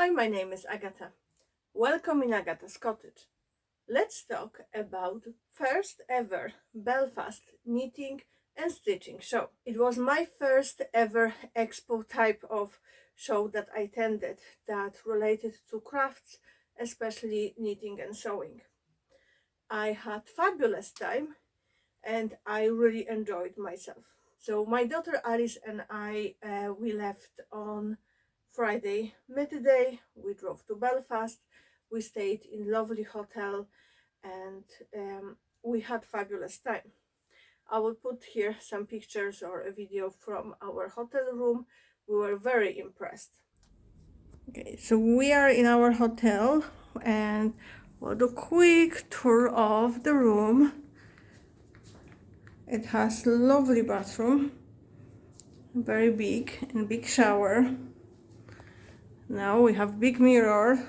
Hi, my name is Agata. Welcome in Agata's Cottage. Let's talk about first ever Belfast knitting and stitching show. It was my first ever expo type of show that I attended that related to crafts, especially knitting and sewing. I had fabulous time and I really enjoyed myself. So my daughter Alice and I, we left on Friday midday. We drove to Belfast. We stayed in lovely hotel, and we had fabulous time. I will put here some pictures or a video from our hotel room. We were very impressed. Okay, so we are in our hotel, and we'll do a quick tour of the room. It has lovely bathroom, very big, and big shower. Now we have big mirror,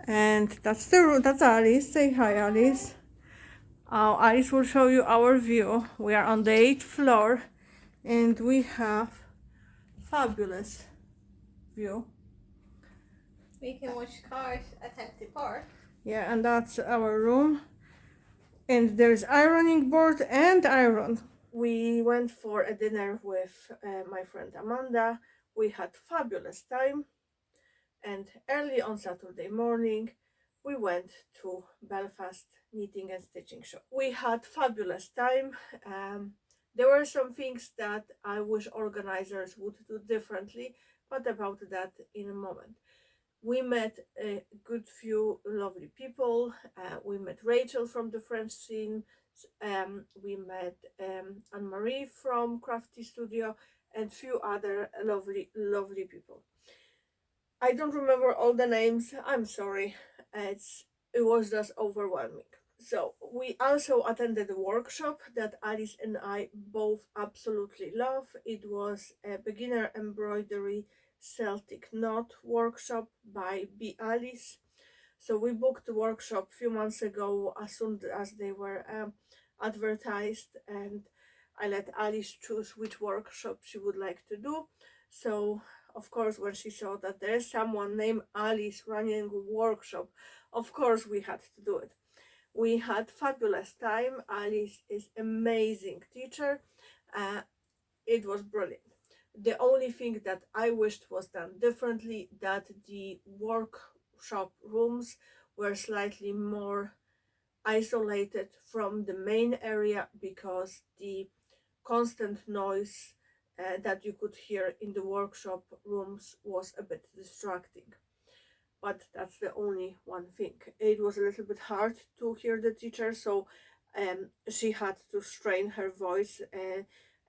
and that's Alice. Say hi, Alice. Alice will show you our view. We are on the 8th floor, and we have fabulous view. We can watch cars at Empty Park. Yeah, and that's our room. And there's ironing board and iron. We went for a dinner with my friend Amanda. We had fabulous time, and early on Saturday morning we went to Belfast knitting and stitching show. We had fabulous time. There were some things that I wish organizers would do differently, but about that in a moment. We met a good few lovely people. We met Rachael from the French scene. We met Anne-Marie from Crafty Studio and few other lovely people. I don't remember all the names. I'm sorry. It was just overwhelming. So we also attended a workshop that Alice and I both absolutely love. It was a beginner embroidery Celtic knot workshop by B. Alice. So we booked the workshop a few months ago as soon as they were advertised, and I let Alice choose which workshop she would like to do. So of course, when she saw that there is someone named Alice running a workshop, of course we had to do it. We had fabulous time. Alice is amazing teacher. It was brilliant. The only thing that I wished was done differently, that the workshop rooms were slightly more isolated from the main area, because the constant noise that you could hear in the workshop rooms was a bit distracting. But that's the only one thing. It was a little bit hard to hear the teacher, so she had to strain her voice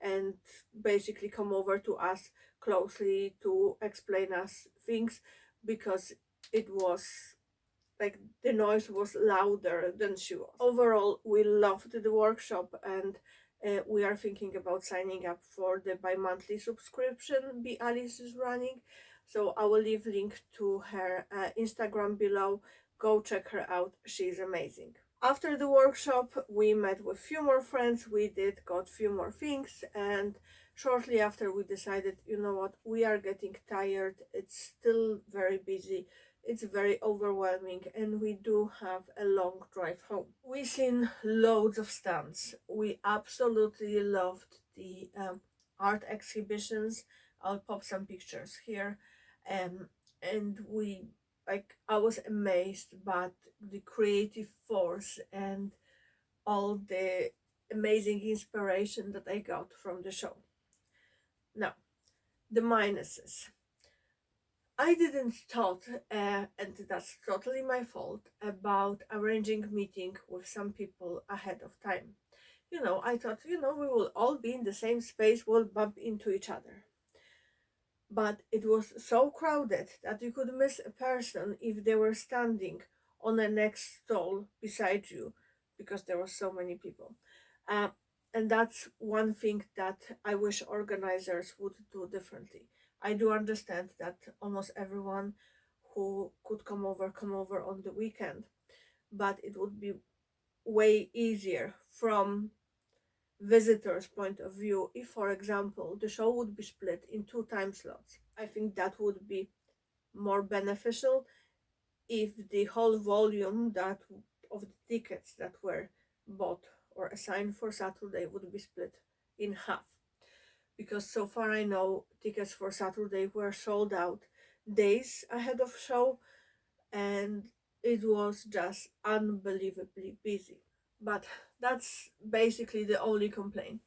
and basically come over to us closely to explain us things, because it was like the noise was louder than she was. Overall, we loved the workshop, and we are thinking about signing up for the bi-monthly subscription B. Alice is running. So I will leave link to her Instagram below. Go check her out. She's amazing. After the workshop, we met with few more friends. We got few more things, and shortly after we decided, you know what, we are getting tired. It's still very busy. It's very overwhelming, and we do have a long drive home. We seen loads of stands. We absolutely loved the art exhibitions. I'll pop some pictures here. And we, like, I was amazed by the creative force and all the amazing inspiration that I got from the show. Now, the minuses. I didn't thought, and that's totally my fault, about arranging meeting with some people ahead of time. I thought, we will all be in the same space, we'll bump into each other. But it was so crowded that you could miss a person if they were standing on the next stall beside you, because there were so many people. Uh, and that's one thing that I wish organizers would do differently. I do understand that almost everyone who could come over on the weekend, but it would be way easier from visitors' point of view if, for example, the show would be split in two time slots. I think that would be more beneficial if the whole volume that of the tickets that were bought or assigned for Saturday would be split in half. Because so far I know tickets for Saturday were sold out days ahead of show, and it was just unbelievably busy. But that's basically the only complaint.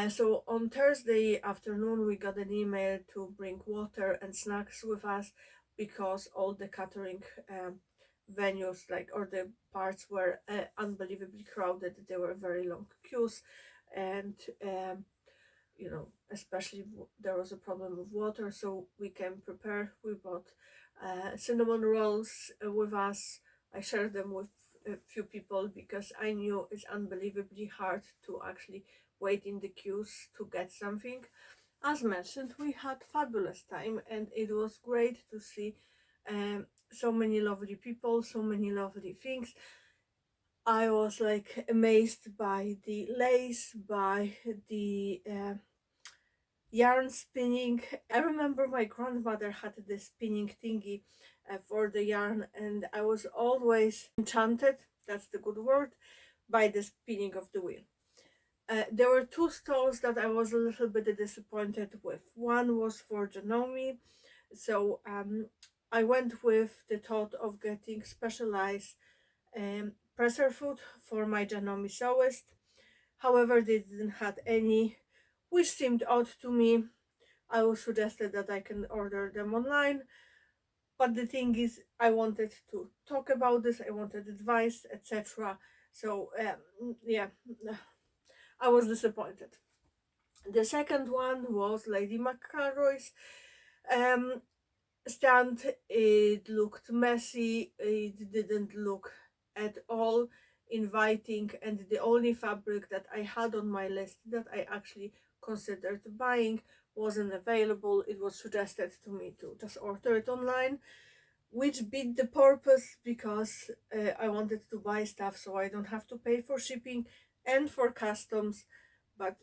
So on Thursday afternoon, we got an email to bring water and snacks with us because all the catering venues, like, or the parts, were unbelievably crowded. There were very long queues, and especially there was a problem with water, so we came prepared. We bought cinnamon rolls with us. I shared them with a few people because I knew it's unbelievably hard to actually wait in the queues to get something. As mentioned, we had fabulous time, and it was great to see so many lovely people, so many lovely things. I was like amazed by the lace, by the yarn spinning. I remember my grandmother had this spinning thingy for the yarn, and I was always enchanted, that's the good word, by the spinning of the wheel. There were two stalls that I was a little bit disappointed with. One was for Janome, so I went with the thought of getting specialized presser food for my Janome sewist. However, they didn't have any, which seemed odd to me. I was suggested that I can order them online, but the thing is, I wanted to talk about this, I wanted advice, etc. So yeah, I was disappointed. The second one was Lady McCarroy's um, stand. It looked messy, it didn't look at all inviting, and the only fabric that I had on my list that I actually considered buying wasn't available. It was suggested to me to just order it online, which beat the purpose because I wanted to buy stuff so I don't have to pay for shipping and for customs, but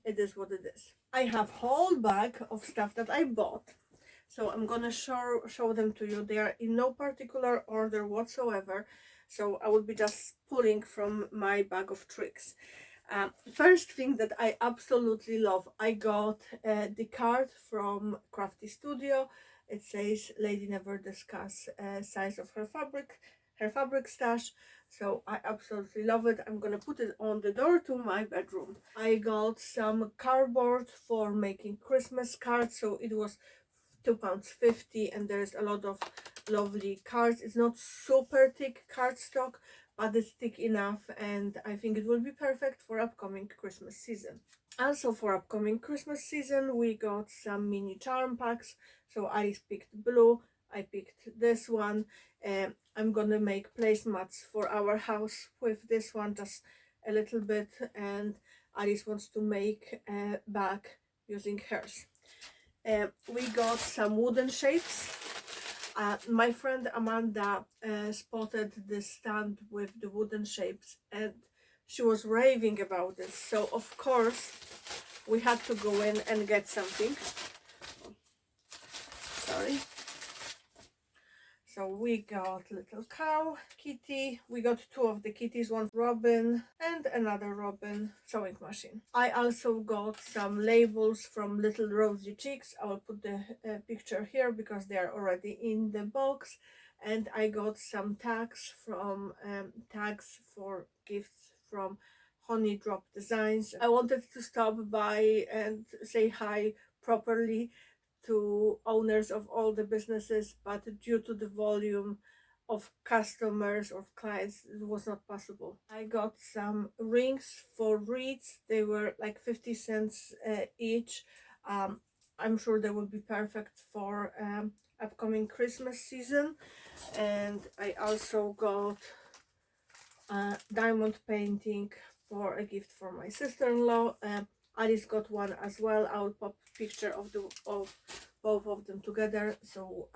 it is what it is. I have whole bag of stuff that I bought, so I'm gonna show them to you. They are in no particular order whatsoever, so I will be just pulling from my bag of tricks. First thing that I absolutely love, I got the card from Crafty Studio. It says lady never discuss size of her fabric stash. So I absolutely love it. I'm gonna put it on the door to my bedroom. I got some cardboard for making Christmas cards, so it was £2.50, and there's a lot of lovely cards. It's not super thick cardstock, but it's thick enough, and I think it will be perfect for upcoming Christmas season. Also for upcoming Christmas season, we got some mini charm packs. So I picked blue, I picked this one. I'm gonna make placemats for our house with this one, just a little bit, and Alice wants to make a bag using hers. We got some wooden shapes. My friend Amanda spotted this stand with the wooden shapes, and she was raving about it. So of course we had to go in and get something. Sorry. So we got little cow, kitty. We got two of the kitties, one Robin and another Robin sewing machine. I also got some labels from Little Rosy Cheeks. I will put the picture here because they are already in the box. And I got some tags from tags for gifts from Honey Drop Designs. I wanted to stop by and say hi properly to owners of all the businesses, but due to the volume of customers or clients, it was not possible. I got some rings for reeds. They were like 50 cents each. I'm sure they will be perfect for upcoming Christmas season. And I also got diamond painting for a gift for my sister-in-law. Alice got one as well. I'll pop picture of both of them together. So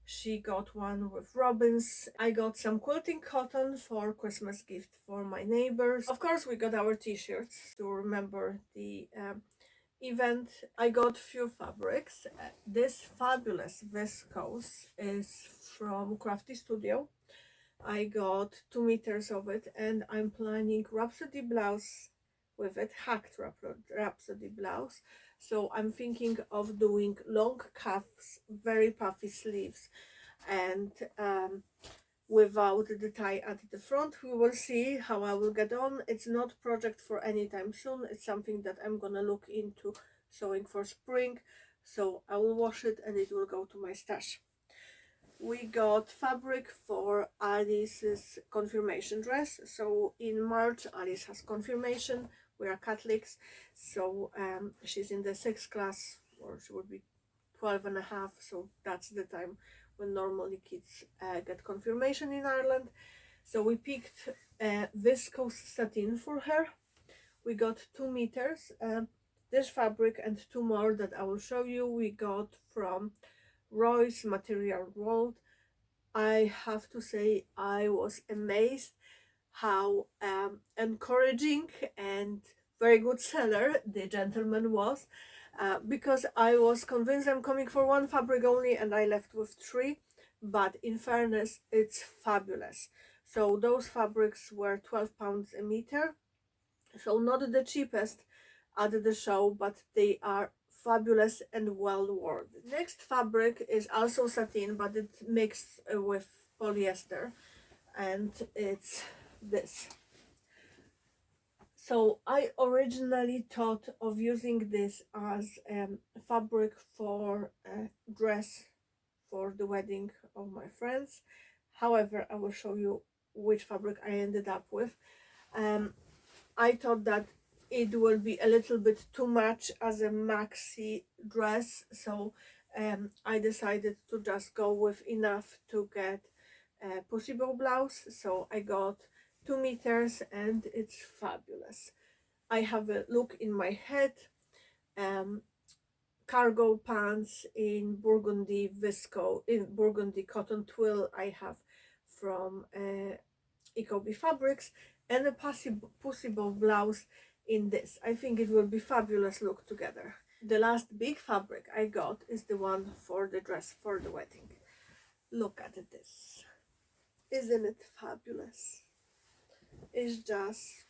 she got one with robins. I got some quilting cotton for Christmas gift for my neighbors. Of course, we got our t-shirts to remember the event, I got few fabrics. This fabulous viscose is from Crafty Studio. I got 2 meters of it, and I'm planning Rhapsody blouse with it, hacked Rhapsody blouse. So I'm thinking of doing long cuffs, very puffy sleeves, and without the tie at the front. We will see how I will get on. It's not project for anytime soon. It's something that I'm gonna look into sewing for spring. So I will wash it and it will go to my stash. We got fabric for Alice's confirmation dress. So in March, Alice has confirmation. We are Catholics, so she's in the 6th class, or she would be 12 and a half. So that's the time when normally kids get confirmation in Ireland. So we picked viscose satin for her. We got 2 meters. This fabric and two more that I will show you, we got from Roy's Material World. I have to say I was amazed how encouraging and very good seller the gentleman was, because I was convinced I'm coming for one fabric only and I left with three, but in fairness it's fabulous. So those fabrics were £12 a meter, so not the cheapest at the show, but they are fabulous and well worth. Next fabric is also satin, but it's mixed with polyester, and it's this. So I originally thought of using this as fabric for a dress for the wedding of my friends. However, I will show you which fabric I ended up with. I thought that it will be a little bit too much as a maxi dress, so I decided to just go with enough to get a possible blouse. So I got 2 meters and it's fabulous. I have a look in my head. Cargo pants in burgundy cotton twill I have from Ecobee Fabrics, and a possible blouse in this. I think it will be fabulous look together. The last big fabric I got is the one for the dress for the wedding. Look at this. Isn't it fabulous? It's just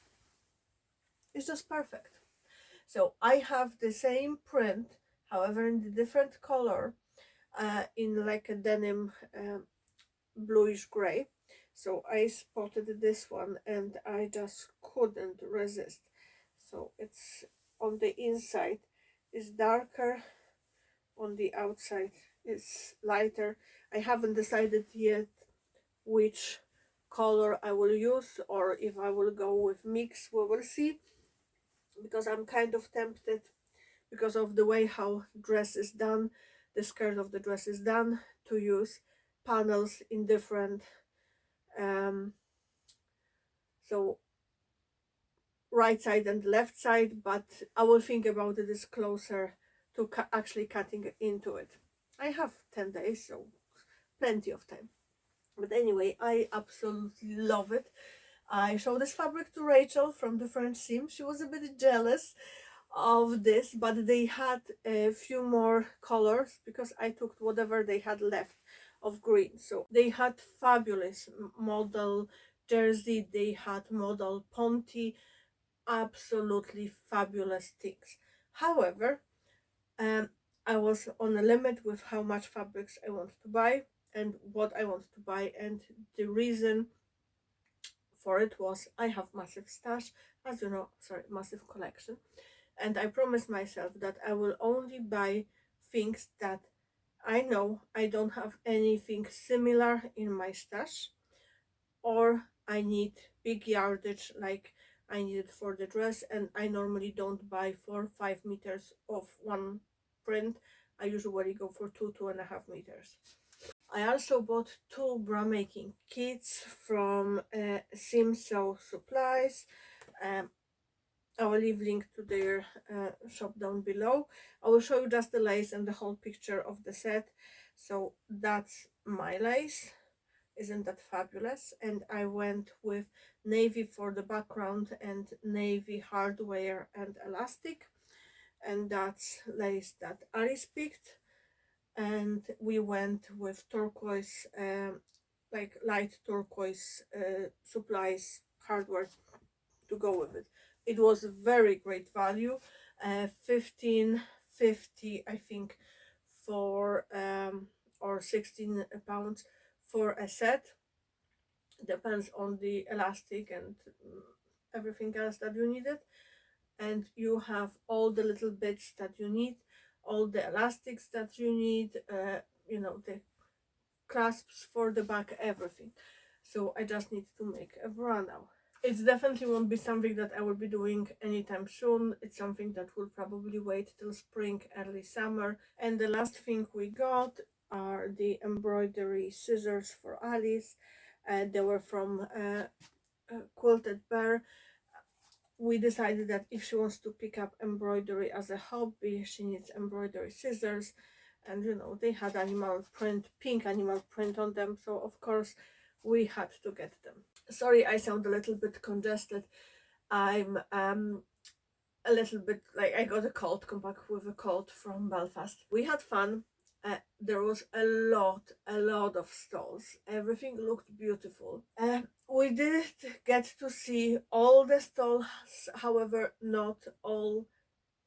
perfect. So I have the same print, however in the different color, in like a denim bluish gray. So I spotted this one and I just couldn't resist. So it's on the inside is darker, on the outside is lighter. I haven't decided yet which color I will use, or if I will go with mix. We will see, because I'm kind of tempted, because of the way how dress is done, the skirt of the dress is done, to use panels in different so right side and left side, but I will think about this closer to actually cutting into it. I have 10 days, so plenty of time. But anyway, I absolutely love it. I showed this fabric to Rachel from the French Seam. She was a bit jealous of this, but they had a few more colors because I took whatever they had left of green. So they had fabulous model jersey, they had model ponte, absolutely fabulous things. However, I was on a limit with how much fabrics I want to buy and what I want to buy, and the reason for it was I have massive stash, as you know, sorry, massive collection, and I promised myself that I will only buy things that I know I don't have anything similar in my stash, or I need big yardage like I needed for the dress, and I normally don't buy for 5 meters of one print. I usually go for 2.5 meters. I also bought two bra making kits from Seam Sew Supplies. I will leave link to their shop down below. I will show you just the lace and the whole picture of the set. So that's my lace. Isn't that fabulous? And I went with navy for the background and navy hardware and elastic. and that's lace that Alice picked. And we went with turquoise, like light turquoise supplies, hardware to go with it. It was very great value, 15.50 I think for or £16 for a set. Depends on the elastic and everything else that you needed, and you have all the little bits that you need, all the elastics that you need, the clasps for the back, everything. So I just need to make a bra now. It definitely won't be something that I will be doing anytime soon. It's something that will probably wait till spring, early summer. And the last thing we got are the embroidery scissors for Alice. They were from Quilted Bear. We decided that if she wants to pick up embroidery as a hobby, she needs embroidery scissors. And they had animal print, pink animal print on them, so of course we had to get them. Sorry, I sound a little bit congested. I'm a little bit like I got a cold, come back with a cold from Belfast. We had fun. There was a lot of stalls. Everything looked beautiful. We did get to see all the stalls, however, not all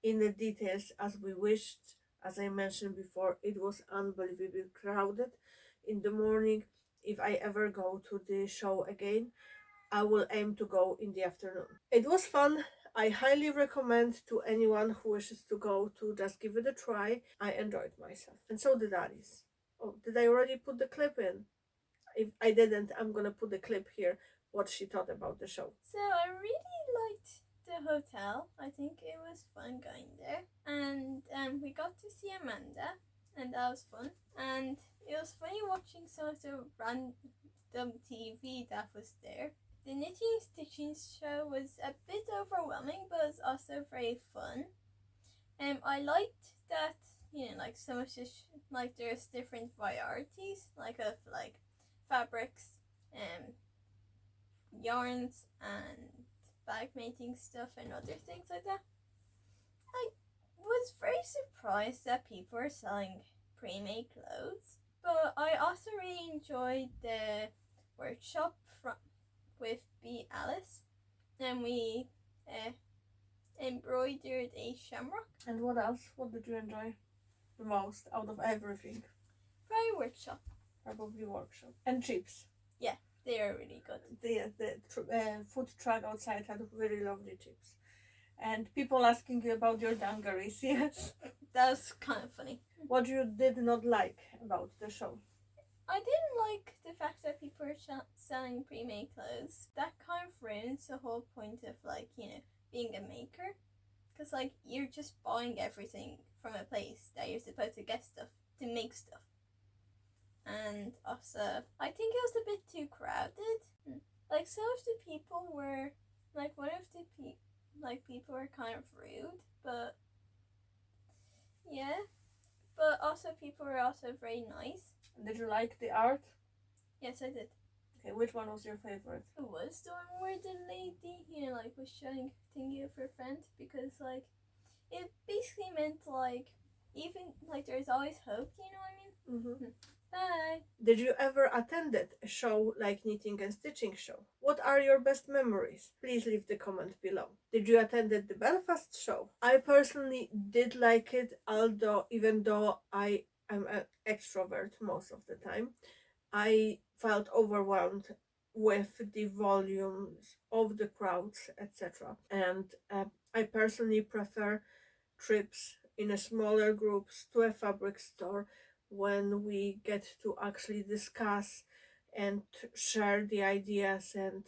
in the details as we wished. As I mentioned before, it was unbelievably crowded in the morning. If I ever go to the show again, I will aim to go in the afternoon. It was fun. I highly recommend to anyone who wishes to go to just give it a try. I enjoyed myself, and so did Alice. Oh, did I already put the clip in? If I didn't, I'm gonna put the clip here, what she thought about the show. So I really liked the hotel. I think it was fun going there. And we got to see Amanda, and that was fun. And it was funny watching some of the random TV that was there. The knitting stitching show was a bit overwhelming, but it was also very fun. I liked that, like some of the like there's different varieties, like of like fabrics, yarns, and bag making stuff and other things like that. I was very surprised that people were selling pre-made clothes, but I also really enjoyed the workshop with Alice, and we embroidered a shamrock. And what else? What did you enjoy the most out of everything? Probably workshop. Probably workshop. And chips. Yeah, they are really good. The food truck outside had really lovely chips. And people asking you about your dungarees, yes. That was kind of funny. What you did not like about the show? I didn't like the fact that people are selling pre-made clothes. That kind of ruins the whole point of being a maker. Because you're just buying everything from a place that you're supposed to get stuff to make stuff. And also, I think it was a bit too crowded. Like some of the people were, like one of the people were kind of rude, but yeah. But also people were also very nice. Did you like the art? Yes, I did. Okay, which one was your favorite? It was the one where the lady, was showing thingy of her friend, because it basically meant even there's always hope. You know what I mean? Mm-hmm. Bye. Did you ever attended a show like Knitting and Stitching show? What are your best memories? Please leave the comment below. Did you attended the Belfast show? I personally did like it, although even though I am an extrovert most of the time, I felt overwhelmed with the volumes of the crowds, etc. And I personally prefer trips in a smaller groups to a fabric store when we get to actually discuss and share the ideas and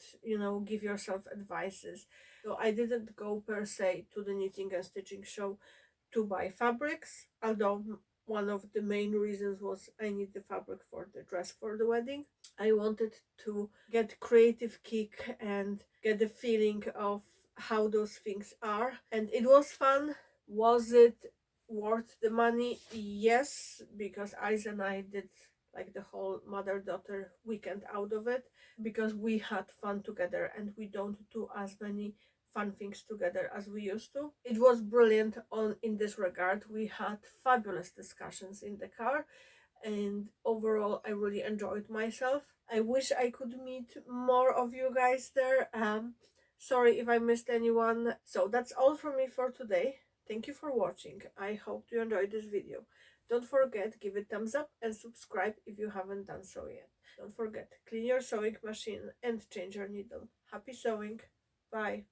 give yourself advices. So I didn't go per se to the Knitting and Stitching show to buy fabrics, although one of the main reasons was I need the fabric for the dress for the wedding. I wanted to get creative kick and get the feeling of how those things are, and it was fun. Was it worth the money? Yes, because Alice and I did like the whole mother-daughter weekend out of it, because we had fun together and we don't do as many fun things together as we used to. It was brilliant in this regard. We had fabulous discussions in the car, and overall I really enjoyed myself. I wish I could meet more of you guys there. Sorry if I missed anyone. So that's all from me for today. Thank you for watching. I hope you enjoyed this video. Don't forget, give it thumbs up and subscribe if you haven't done so yet. Don't forget, clean your sewing machine and change your needle. Happy sewing. Bye.